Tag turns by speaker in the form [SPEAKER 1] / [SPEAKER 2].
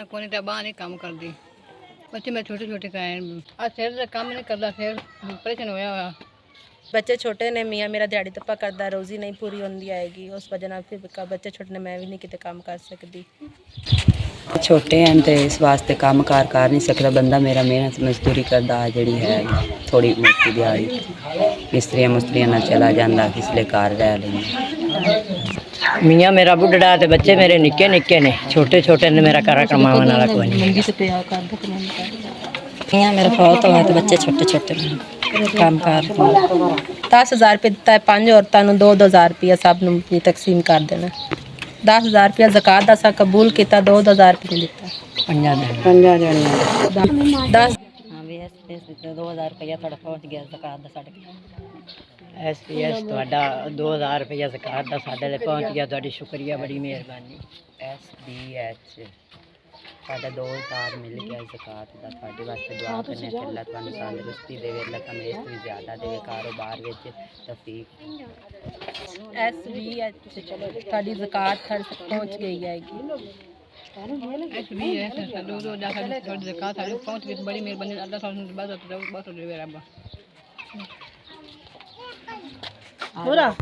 [SPEAKER 1] मैं कोई नहीं बाहर नहीं काम कर दी बच्चे मैं छोटे छोटे का सिर का काम नहीं करता फिर परेशान होया हुआ
[SPEAKER 2] बच्चे छोटे ने मियाँ मेरा दिहाड़ी धप्पा करता रोज़ी नहीं पूरी होंदी आएगी उस वजह नाल फिर बच्चे छोटे ने मैं भी नहीं किते काम कर सकती
[SPEAKER 3] छोटे हैं तो इस वास्ते काम कार कर नहीं सकता बंदा मेरा मेहनत मजदूरी करता जी है थोड़ी मोटी दिहाड़ी मिस्त्रियाँ मुस्त्रियाँ ना चला जाता किसले घर रह लेंगे
[SPEAKER 4] मियाँ मेरा बुढ़ड़ा ते बच्चे मेरे निक्के निक्के ने छोटे छोटे ने मेरा घर कमाने वाला कोई नहीं
[SPEAKER 2] मियाँ मेरा बहुत हुआ तो बच्चे छोटे छोटे ने काम कर 10,000 रुपये दिता है 5 औरतों 2-2 रुपया सब नूं तकसीम कर देना 10,000 रुपया ज़कात दा सा कबूल किया 2-2 रुपये दिता 10
[SPEAKER 3] हाँ भी इस 2000 रुपया थोड़ा पहुँच गया ज़कात दा साढ़े
[SPEAKER 4] SPS ਤੁਹਾਡਾ 2000 ਰੁਪਇਆ ਜ਼ਕਾਤ ਦਾ ਸਾਡੇ ਲਈ ਪਹੁੰਚ ਗਿਆ ਤੁਹਾਡੀ ਸ਼ੁਕਰੀਆ ਬੜੀ ਮਿਹਰਬਾਨੀ
[SPEAKER 3] SDH साढ़ा 2000 मिल गया ज़कात का थोड़े वास्ते दुआ करने कि अल्लाह तुहानू तंदुरुस्ती देवे अल्लाह तुहानू इस भी ज़्यादा देवे कारोबार विच तौफीक
[SPEAKER 2] SVH साड़ी ज़कात थोड़ी तक पहुँच गई आएगी
[SPEAKER 1] दो ज़कात पहुँच गई बड़ी मेहरबानी अल्लाह बस